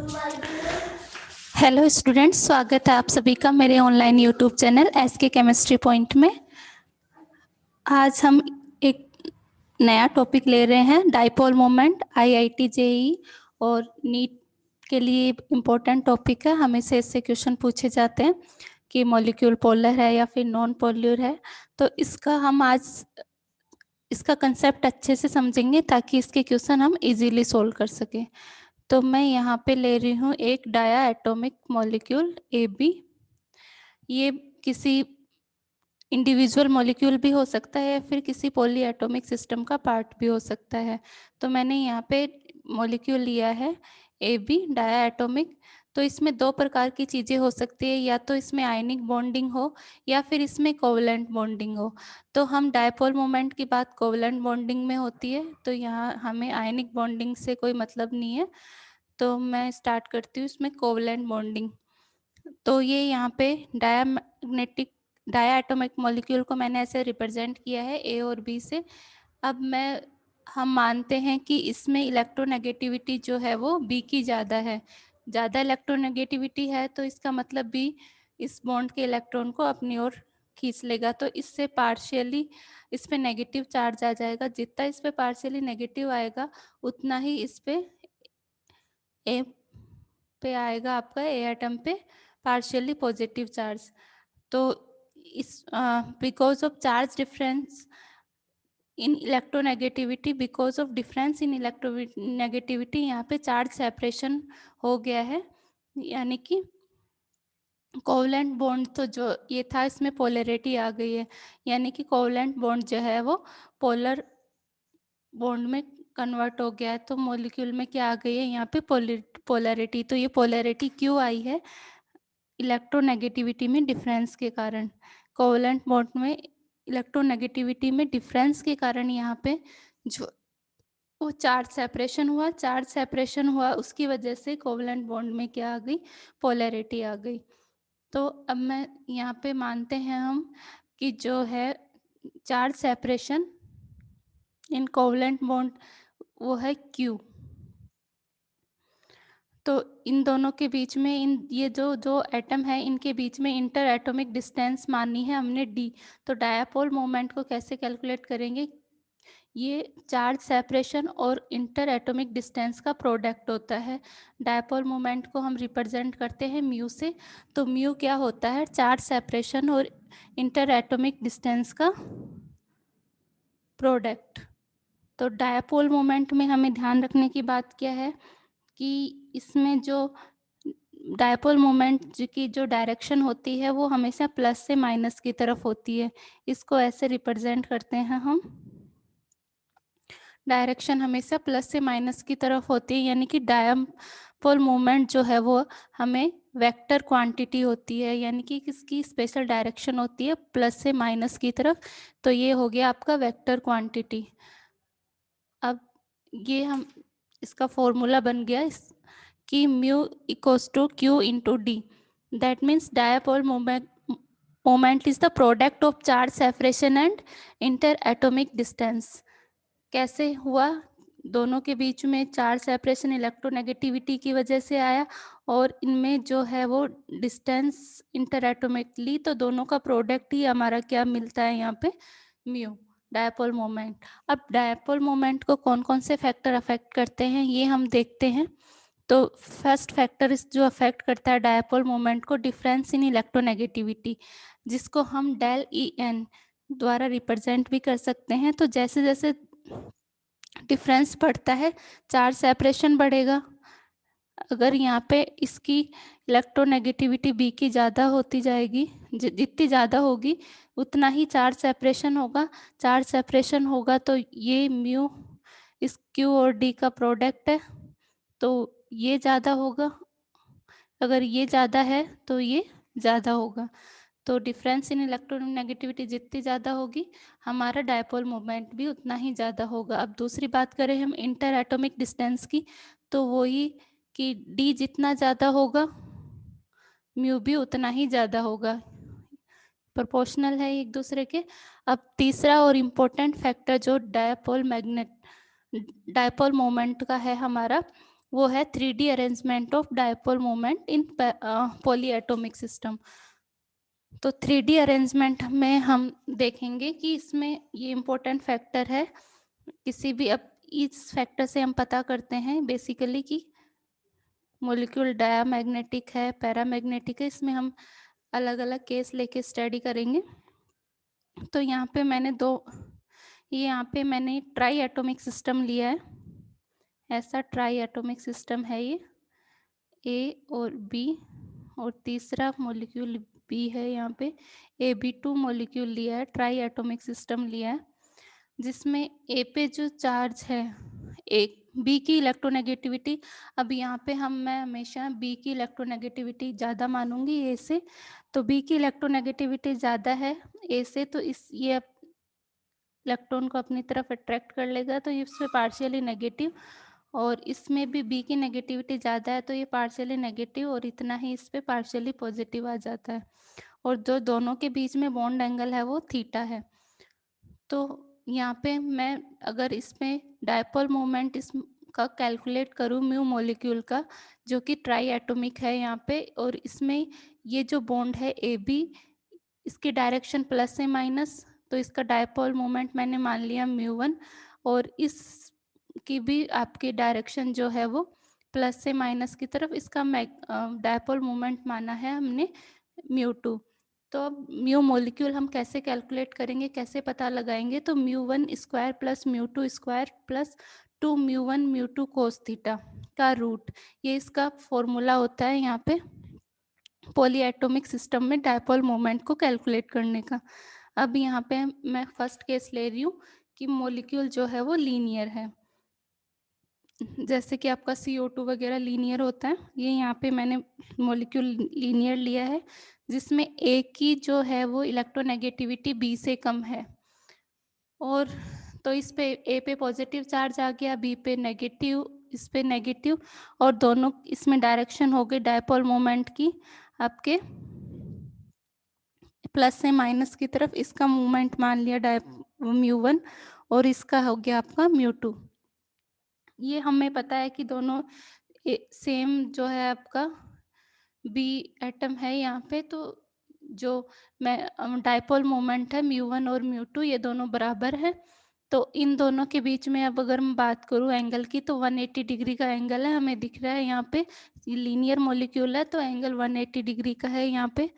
Hello students, स्वागत है आप सभी का मेरे online YouTube channel SK chemistry point में। आज हम एक नया टॉपिक ले रहे हैं, डाइपोल मोमेंट। आईआईटी जेईई और नीट के लिए इम्पोर्टेंट टॉपिक है। हमेशा इससे क्वेश्चन पूछे जाते हैं कि मॉलिक्यूल पोलर है या फिर नॉन पोलर है। तो हम आज इसका कंसेप्ट अच्छे से समझेंगे ताकि इसके क्वेश्चन हम इजीली सोल्व कर सकें। तो मैं यहाँ पे ले रही हूँ एक डाया एटॉमिक मॉलिक्यूल AB। ये किसी इंडिविजुअल मॉलिक्यूल भी हो सकता है या फिर किसी पॉली एटॉमिक सिस्टम का पार्ट भी हो सकता है। तो मैंने यहाँ पे मॉलिक्यूल लिया है AB डाया एटॉमिक। तो इसमें दो प्रकार की चीज़ें हो सकती है, या तो इसमें आयनिक बॉन्डिंग हो या फिर इसमें कोवलेंट बॉन्डिंग हो। तो हम डायपोल मोमेंट की बात कोवलेंट बॉन्डिंग में होती है, तो यहाँ हमें आयनिक बॉन्डिंग से कोई मतलब नहीं है। तो मैं स्टार्ट करती हूँ इसमें कोवलेंट बॉन्डिंग। तो ये यहाँ पे डाया एटॉमिक मॉलिक्यूल को मैंने ऐसे रिप्रेजेंट किया है A और B से। अब हम मानते हैं कि इसमें इलेक्ट्रोनेगेटिविटी जो है वो B की ज़्यादा है। ज़्यादा इलेक्ट्रोनेगेटिविटी है तो इसका मतलब B इस बॉन्ड के इलेक्ट्रॉन को अपनी ओर खींच लेगा। तो इससे पार्शियली इस पे नेगेटिव चार्ज आ जाएगा। जितना इस पे पार्शियली नेगेटिव आएगा उतना ही इस पे A पे आएगा आपका A एटम पे पार्शियली पॉजिटिव चार्ज। तो इस because of charge difference in electronegativity, because of difference in electronegativity यहाँ पे चार्ज सेपरेशन हो गया है। यानी कि कोवलेंट बॉन्ड तो जो ये था इसमें पोलैरिटी आ गई है, यानी कि कोवलेंट बॉन्ड जो है वो पोलर बॉन्ड में कन्वर्ट हो गया है। तो मॉलिक्यूल में क्या आ गई है यहाँ पे पोलैरिटी। तो ये पोलैरिटी क्यों आई है? इलेक्ट्रोनेगेटिविटी में डिफरेंस के कारण। कोवलेंट बॉन्ड में इलेक्ट्रोनेगेटिविटी में डिफरेंस के कारण यहाँ पे जो वो चार्ज सेपरेशन हुआ उसकी वजह से कोवलेंट बॉन्ड में क्या आ गई? पोलैरिटी आ गई। तो अब मैं यहाँ पे मानते हैं हम कि जो है चार्ज सेपरेशन इन कोवलेंट बॉन्ड वो है Q। तो इन दोनों के बीच में ये जो जो एटम है इनके बीच में इंटर एटॉमिक डिस्टेंस मानी है हमने D। तो डायपोल मोमेंट को कैसे कैलकुलेट करेंगे? ये चार्ज सेपरेशन और इंटर एटॉमिक डिस्टेंस का प्रोडक्ट होता है। डायपोल मोमेंट को हम रिप्रेजेंट करते हैं म्यू से। तो म्यू क्या होता है? चार्ज सेपरेशन और इंटर एटॉमिक डिस्टेंस का प्रोडक्ट। तो डायपोल मोमेंट में हमें ध्यान रखने की बात क्या है कि इसमें जो डायपोल मोमेंट की जो डायरेक्शन होती है वो हमेशा प्लस से माइनस की तरफ होती है। इसको ऐसे रिप्रेजेंट करते हैं हम, डायरेक्शन हमेशा प्लस से माइनस की तरफ होती है। यानी कि डायपोल मोमेंट जो है वो हमें वेक्टर क्वांटिटी होती है, यानी कि किसकी स्पेशल डायरेक्शन होती है प्लस से माइनस की तरफ। तो ये हो गया आपका वेक्टर क्वांटिटी। अब ये हम इसका फॉर्मूला बन गया कि mu equals to Q into D. That means dipole moment is the product of charge separation and inter atomic distance. कैसे हुआ? दोनों के बीच में चार्ज सेपरेशन इलेक्ट्रोनेगेटिविटी की वजह से आया, और इनमें जो है वो डिस्टेंस इंटर एटॉमिकली, तो दोनों का प्रोडक्ट ही हमारा क्या मिलता है यहाँ पे? Mu, dipole moment. अब डायपोल मोमेंट को कौन कौन से फैक्टर अफेक्ट करते हैं ये हम देखते हैं। तो फर्स्ट फैक्टर जो अफेक्ट करता है डायपोल मोमेंट को, डिफरेंस इन इलेक्ट्रोनेगेटिविटी, जिसको हम डेल EN द्वारा रिप्रेजेंट भी कर सकते हैं। तो जैसे जैसे डिफरेंस बढ़ता है चार्ज सेपरेशन बढ़ेगा। अगर यहाँ पे इसकी इलेक्ट्रोनेगेटिविटी B की ज़्यादा होती जाएगी, जितनी ज़्यादा होगी उतना ही चार्ज सेपरेशन होगा। चार्ज सेपरेशन होगा तो ये म्यू इस Q और D का प्रोडक्ट है, तो ये ज़्यादा होगा। अगर ये ज़्यादा है तो ये ज़्यादा होगा। तो डिफरेंस इन इलेक्ट्रोनेगेटिविटी जितनी ज़्यादा होगी हमारा डायपोल मोमेंट भी उतना ही ज़्यादा होगा। अब दूसरी बात करें हम इंटर एटॉमिक डिस्टेंस की, तो वही कि D जितना ज़्यादा होगा म्यू भी उतना ही ज़्यादा होगा, प्रोपोर्शनल है एक दूसरे के। अब तीसरा और इम्पोर्टेंट फैक्टर जो डायपोल मोमेंट का है हमारा, वो है 3D arrangement of dipole moment in polyatomic system. तो 3D अरेंजमेंट में हम देखेंगे कि इसमें ये इम्पोर्टेंट फैक्टर है, किसी भी अब इस फैक्टर से हम पता करते हैं बेसिकली कि मॉलिक्यूल डायमैग्नेटिक है, पैरामैग्नेटिक है। इसमें हम अलग अलग केस लेके स्टडी करेंगे। तो यहाँ पे मैंने ट्राई एटॉमिक सिस्टम लिया है। ऐसा ट्राई एटॉमिक सिस्टम है ये, ए और बी, और तीसरा मॉलिक्यूल बी है यहाँ पे। AB2 मॉलिक्यूल लिया है, ट्राई एटॉमिक सिस्टम लिया है, जिसमें ए पे जो चार्ज है, एक बी की इलेक्ट्रोनेगेटिविटी, अब यहाँ पे मैं हमेशा बी की इलेक्ट्रोनेगेटिविटी ज़्यादा मानूंगी ए से। तो बी की इलेक्ट्रोनेगेटिविटी ज़्यादा है ए से, तो ये इलेक्ट्रॉन को अपनी तरफ अट्रैक्ट कर लेगा, तो ये इसमें पार्शियली नेगेटिव, और इसमें भी बी की नेगेटिविटी ज़्यादा है, तो ये पार्शियली नेगेटिव, और इतना ही इस पे पार्शियली पॉजिटिव आ जाता है। और जो दोनों के बीच में बॉन्ड एंगल है वो थीटा है। तो यहाँ पे मैं अगर इसमें डायपोल मोमेंट इसका कैलकुलेट करूँ म्यू मॉलिक्यूल का, जो कि ट्राई एटॉमिक है यहाँ पे, और इसमें ये जो बॉन्ड है ए बी, इसकी डायरेक्शन प्लस से माइनस, तो इसका डायपोल मोमेंट मैंने मान लिया म्यू1, और इस की भी आपकी डायरेक्शन जो है वो प्लस से माइनस की तरफ, इसका डायपोल मोमेंट माना है हमने म्यू2। तो अब म्यू मॉलिक्यूल हम कैसे कैलकुलेट करेंगे, कैसे पता लगाएंगे? तो mu one square plus mu two square plus 2 mu one mu two cos theta का रूट, ये इसका फॉर्मूला होता है यहाँ पे पॉलीएटॉमिक सिस्टम में डायपोल मोमेंट को कैलकुलेट करने का। अब यहाँ पे मैं फर्स्ट केस ले रही हूँ कि मॉलिक्यूल जो है वो लीनियर है, जैसे कि आपका CO2 वगैरह लीनियर होता है, ये यहाँ पे मैंने मॉलिक्यूल लीनियर लिया है, जिसमें ए की जो है वो इलेक्ट्रोनेगेटिविटी बी से कम है, और तो इस पे ए पे पॉजिटिव चार्ज आ गया, बी पे नेगेटिव, इस पे नेगेटिव, और दोनों इसमें डायरेक्शन हो गई डायपोल मोमेंट की आपके प्लस से माइनस की तरफ। इसका मूवमेंट मान लिया म्यू1, और इसका हो गया आपका म्यू2। ये हमें पता है कि दोनों सेम जो है आपका बी एटम है यहाँ पे, तो जो मैं डायपोल मोमेंट है म्यू1 और म्यू2, ये दोनों बराबर है। तो इन दोनों के बीच में अब अगर मैं बात करूँ एंगल की, तो 180 डिग्री का एंगल है, हमें दिख रहा है यहाँ पे, लीनियर मॉलिक्यूल है तो एंगल 180 डिग्री का है यहाँ पे।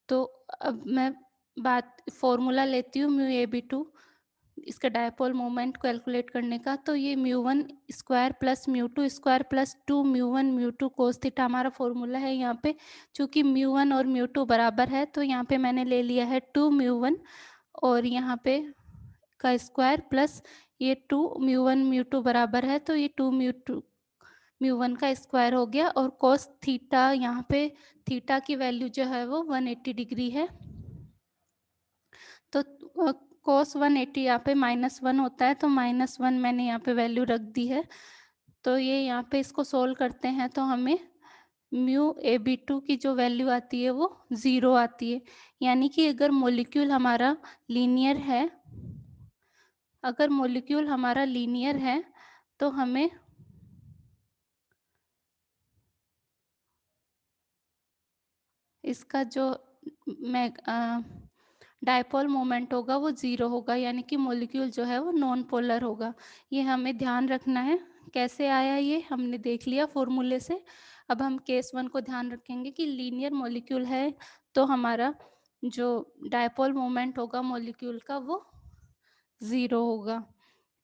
तो अब मैं फॉर्मूला लेती हूँ μAB2 इसका डायपोल मोमेंट कैलकुलेट करने का। तो ये mu one square plus mu two square plus 2 mu one mu two cos theta हमारा फॉर्मूला है यहाँ पे। चूँकि म्यू1 और म्यू2 बराबर है, तो यहाँ पे मैंने ले लिया है 2 म्यू1, और यहाँ पे का स्क्वायर प्लस ये 2 म्यू1 म्यू2 बराबर है, तो ये 2 म्यू1 का स्क्वायर हो गया, और कोस थीटा यहाँ पे थीटा की वैल्यू जो है वो 180 डिग्री है। तो कोस 180 यहाँ पे -1 होता है, तो -1 मैंने यहाँ पे वैल्यू रख दी है। तो ये यहाँ पे इसको सोल्व करते हैं तो हमें μAB2 की जो वैल्यू आती है वो 0 आती है। यानी कि अगर मॉलिक्यूल हमारा लीनियर है, अगर मॉलिक्यूल हमारा लीनियर है तो हमें इसका जो डायपोल मोमेंट होगा वो 0 होगा, यानी कि मॉलिक्यूल जो है वो नॉन पोलर होगा। ये हमें ध्यान रखना है। कैसे आया ये हमने देख लिया फॉर्मूले से। अब हम केस 1 को ध्यान रखेंगे कि लीनियर मॉलिक्यूल है, तो हमारा जो डायपोल मोमेंट होगा मॉलिक्यूल का वो 0 होगा।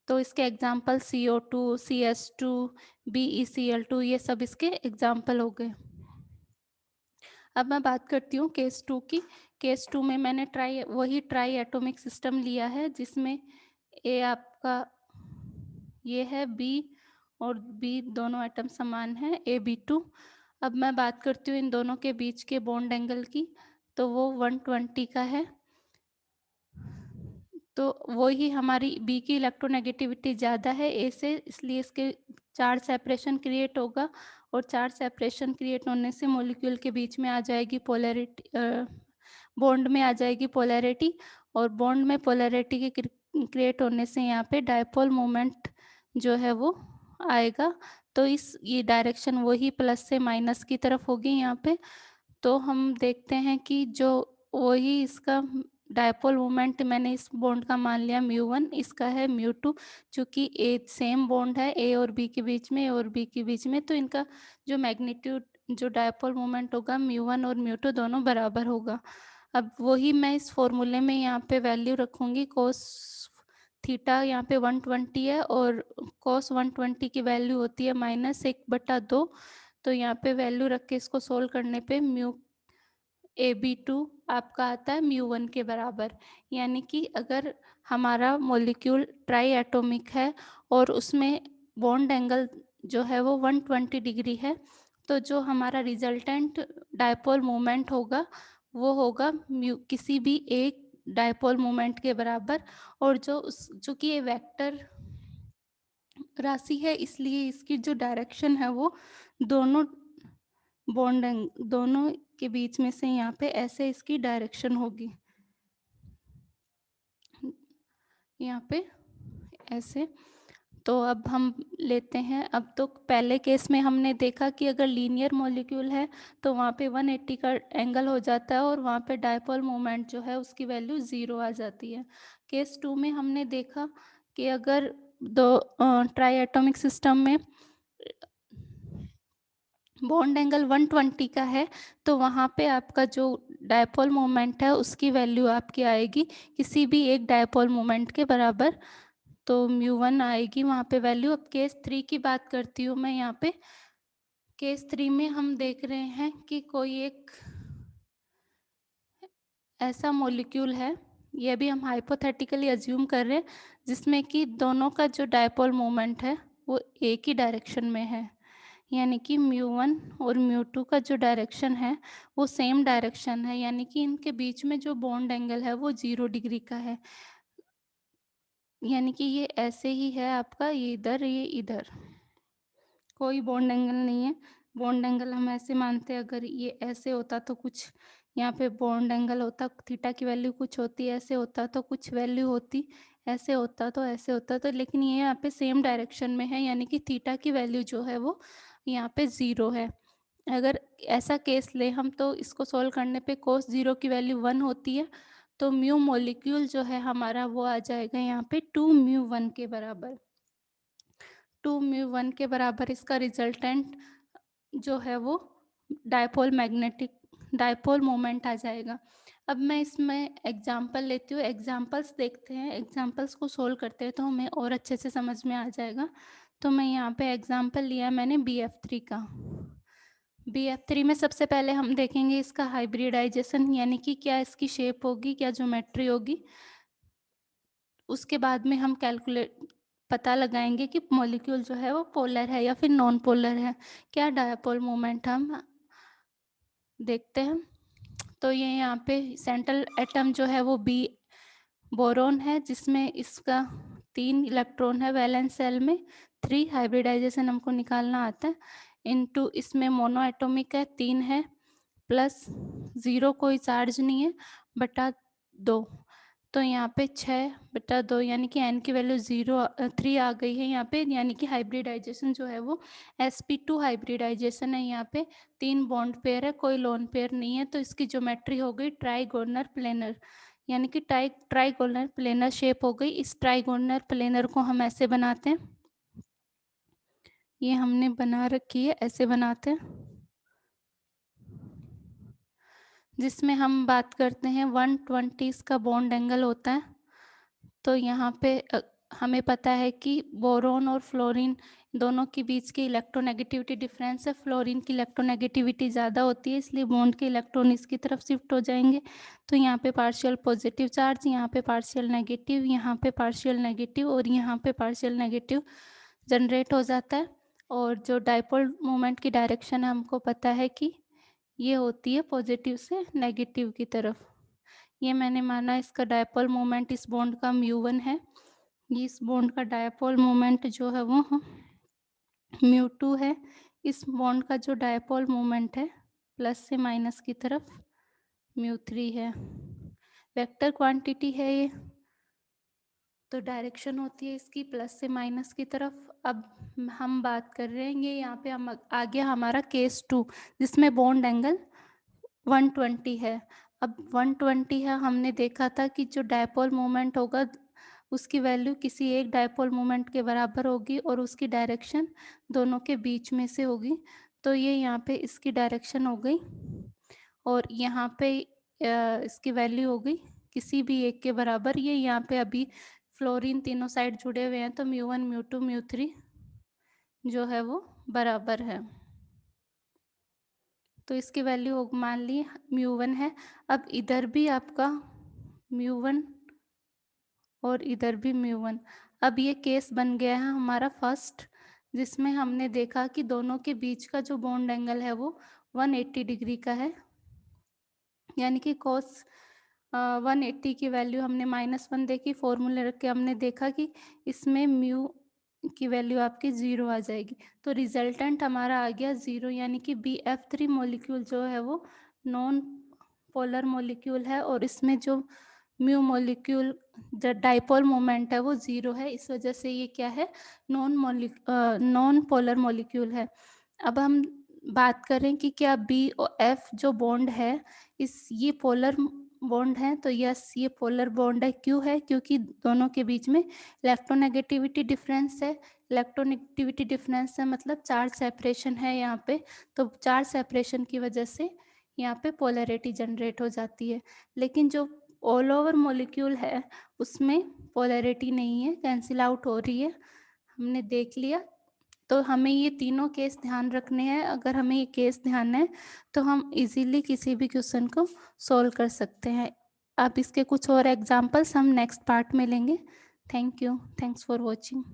तो इसके एग्जाम्पल CO2, CS2, BeCl2, ये सब इसके एग्जाम्पल हो गए। अब मैं बात करती हूँ केस 2 की। केस 2 में मैंने वही ट्राई एटॉमिक सिस्टम लिया है, जिसमें ए आपका ये है, बी और बी दोनों एटम समान है, AB2। अब मैं बात करती हूँ इन दोनों के बीच के बॉन्ड एंगल की, तो वो 120 का है। तो वही हमारी बी की इलेक्ट्रोनेगेटिविटी ज़्यादा है ए से, इसलिए इसके चार्ज सेपरेशन क्रिएट होगा, और चार्ज सेपरेशन क्रिएट होने से मॉलिक्यूल के बीच में आ जाएगी पोलैरिटी, बॉन्ड में आ जाएगी पोलैरिटी, और बॉन्ड में पोलैरिटी के क्रिएट होने से यहाँ पे डायपोल मोमेंट जो है वो आएगा। तो ये डायरेक्शन वही प्लस से माइनस की तरफ होगी यहाँ पे। तो हम देखते हैं कि जो वही इसका डायपोल मोमेंट मैंने इस बॉन्ड का मान लिया μ1, इसका है μ2। चूँकि ए सेम बॉन्ड है ए और बी के बीच में, ए और बी के बीच में, तो इनका जो मैग्नीट्यूड जो डायपोल मोमेंट होगा μ1 और μ2 दोनों बराबर होगा। अब वही मैं इस फॉर्मूले में यहाँ पे वैल्यू रखूँगी। कोस थीटा यहाँ पे 120 है और कोस 120 की वैल्यू होती है -1/2। तो यहाँ पे वैल्यू रख के इसको सोल्व करने पे AB2 आपका आता है μ1 के बराबर। यानी कि अगर हमारा मॉलिक्यूल ट्राई एटॉमिक है और उसमें बॉन्ड एंगल जो है वो 120 डिग्री है, तो जो हमारा रिजल्टेंट डायपोल मोमेंट होगा वो होगा किसी भी एक डायपोल मोमेंट के बराबर। और चूँकि ये वेक्टर राशि है, इसलिए इसकी जो डायरेक्शन है वो दोनों दोनों के बीच में से यहाँ पे ऐसे इसकी डायरेक्शन होगी, यहाँ पे ऐसे। तो अब हम लेते हैं, अब तो पहले केस में हमने देखा कि अगर लीनियर मॉलिक्यूल है तो वहाँ पे 180 का एंगल हो जाता है और वहाँ पे डायपोल मोमेंट जो है उसकी वैल्यू 0 आ जाती है। केस 2 में हमने देखा कि अगर दो ट्राई एटॉमिक सिस्टम में बॉन्ड एंगल 120 का है तो वहाँ पे आपका जो डायपोल मोमेंट है उसकी वैल्यू आपकी आएगी किसी भी एक डायपोल मोमेंट के बराबर। तो μ1 आएगी वहाँ पे वैल्यू। अब केस 3 की बात करती हूँ मैं यहाँ पे। केस 3 में हम देख रहे हैं कि कोई एक ऐसा मॉलिक्यूल है, ये भी हम हाइपोथेटिकली अज्यूम कर रहे हैं, जिसमें कि दोनों का जो डायपोल मोमेंट है वो एक ही डायरेक्शन में है। यानी कि μ1 और μ2 का जो डायरेक्शन है वो सेम डायरेक्शन है, यानी कि इनके बीच में जो बॉन्ड एंगल है वो 0 डिग्री का है। यानी कि ये ऐसे ही है आपका, ये इधर ये इधर, कोई बॉन्ड एंगल नहीं है। बॉन्ड एंगल हम ऐसे मानते हैं, अगर ये ऐसे होता तो कुछ यहाँ पे बॉन्ड एंगल होता, थीटा की वैल्यू कुछ होती, ऐसे होता तो कुछ वैल्यू होती, ऐसे होता तो ऐसे होता। तो लेकिन ये यहाँ पे सेम डायरेक्शन में है, यानी कि थीटा की वैल्यू जो है वो यहाँ पे 0 है। अगर ऐसा केस ले हम तो इसको सोल्व करने पे कोस 0 की वैल्यू 1 होती है, तो म्यू मॉलिक्यूल जो है हमारा वो आ जाएगा यहाँ पे 2μ1 के बराबर। 2μ1 के बराबर इसका रिजल्टेंट जो है वो डायपोल मोमेंट आ जाएगा। अब मैं इसमें एग्जांपल लेती हूँ, एग्जांपल्स देखते हैं, एग्जांपल्स को सोल्व करते हैं तो हमें और अच्छे से समझ में आ जाएगा। तो मैं यहाँ पे एग्जांपल लिया मैंने BF3 का। BF3 में सबसे पहले हम देखेंगे इसका हाइब्रिडाइजेशन, यानी कि क्या इसकी शेप होगी, क्या ज्योमेट्री होगी। उसके बाद में हम पता लगाएंगे कि मॉलिक्यूल जो है वो पोलर है या फिर नॉन पोलर है, क्या डायपोल मोमेंट हम देखते हैं। तो ये यहाँ पे सेंट्रल एटम जो है वो बी बोरोन है, जिसमें इसका 3 इलेक्ट्रॉन है वैलेंस सेल में, 3 हाइब्रिडाइजेशन हमको निकालना आता है। इनटू इसमें मोनो एटॉमिक है, 3 है, प्लस 0 कोई चार्ज नहीं है, बटा 2। तो यहाँ पे 6/2 यानी कि n की वैल्यू 3 आ गई है यहाँ पे, यानी कि हाइब्रिडाइजेशन जो है वो sp2 हाइब्रिडाइजेशन है। यहाँ पे 3 बॉन्ड पेयर है, कोई लोन पेयर नहीं है, तो इसकी ज्योमेट्री हो गई ट्राइगोनल प्लेनर, यानी कि ट्राइगोनल प्लेनर शेप हो गई। इस ट्राइगोनल प्लेनर को हम ऐसे बनाते हैं, ये हमने बना रखी है, ऐसे बनाते हैं, जिसमें हम बात करते हैं 120 का बॉन्ड एंगल होता है। तो यहाँ पे हमें पता है कि बोरोन और फ्लोरीन दोनों के बीच की इलेक्ट्रोनेगेटिविटी डिफरेंस है, फ्लोरीन की इलेक्ट्रोनेगेटिविटी ज़्यादा होती है, इसलिए बॉन्ड के इलेक्ट्रॉन इसकी तरफ शिफ्ट हो जाएंगे। तो यहाँ पे पार्शियल पॉजिटिव चार्ज, यहाँ पे पार्शियल नेगेटिव, यहाँ पे पार्शियल नेगेटिव और यहाँ पे पार्शियल नेगेटिव जनरेट हो जाता है। और जो डायपोल मोमेंट की डायरेक्शन है हमको पता है कि ये होती है पॉजिटिव से नेगेटिव की तरफ। ये मैंने माना इसका डायपोल मोमेंट इस बॉन्ड का μ1 है, ये इस बॉन्ड का डायपोल मोमेंट जो है वो μ2 है। इस बॉन्ड का जो डायपोल मोमेंट है प्लस से माइनस की तरफ μ3 है। वेक्टर क्वांटिटी है ये, तो डायरेक्शन होती है इसकी प्लस से माइनस की तरफ। अब हम बात कर रहे हैं, ये यहाँ पे हम आ गया हमारा केस 2, जिसमें बॉन्ड एंगल 120 है। अब 120 है, हमने देखा था कि जो डायपोल मोमेंट होगा उसकी वैल्यू किसी एक डायपोल मोमेंट के बराबर होगी और उसकी डायरेक्शन दोनों के बीच में से होगी। तो ये यहाँ पे इसकी डायरेक्शन हो गई और यहाँ पे इसकी वैल्यू हो गई किसी भी एक के बराबर। ये यहाँ पे अभी फ्लोरीन तीनों साइड जुड़े हुए हैं, तो μ1 μ2 μ3 जो है वो बराबर है। तो इसकी वैल्यू मान ली μ1 है। अब इधर भी आपका μ1 और इधर भी μ1। अब ये केस बन गया है हमारा फर्स्ट, जिसमें हमने देखा कि दोनों के बीच का जो बॉन्ड एंगल है वो 180 डिग्री का है, यानी कि cos 180 की वैल्यू हमने -1 देखी, फॉर्मूला रख के हमने देखा कि इसमें म्यू की वैल्यू आपकी 0 आ जाएगी। तो रिजल्टेंट हमारा आ गया 0, यानी कि BF3 मॉलिक्यूल जो है वो नॉन पोलर मॉलिक्यूल है और इसमें जो म्यू मॉलिक्यूल डाइपोल मोमेंट है वो 0 है। इस वजह से ये क्या है, नॉन पोलर मॉलिक्यूल है। अब हम बात करें कि क्या बी और एफ जो बॉन्ड है ये पोलर बॉन्ड है, तो यस ये पोलर बॉन्ड है। क्यों है? क्योंकि दोनों के बीच में इलेक्ट्रोनेगेटिविटी डिफरेंस है। इलेक्ट्रोनेगेटिविटी डिफरेंस है मतलब चार्ज सेपरेशन है यहाँ पे, तो चार्ज सेपरेशन की वजह से यहाँ पे पोलैरिटी जनरेट हो जाती है। लेकिन जो ऑल ओवर मॉलिक्यूल है उसमें पोलैरिटी नहीं है, कैंसिल आउट हो रही है, हमने देख लिया। तो हमें ये तीनों केस ध्यान रखने हैं। अगर हमें ये केस ध्यान है तो हम इजीली किसी भी क्वेश्चन को सॉल्व कर सकते हैं। अब इसके कुछ और एग्जांपल्स हम नेक्स्ट पार्ट में लेंगे। Thank you, thanks for watching.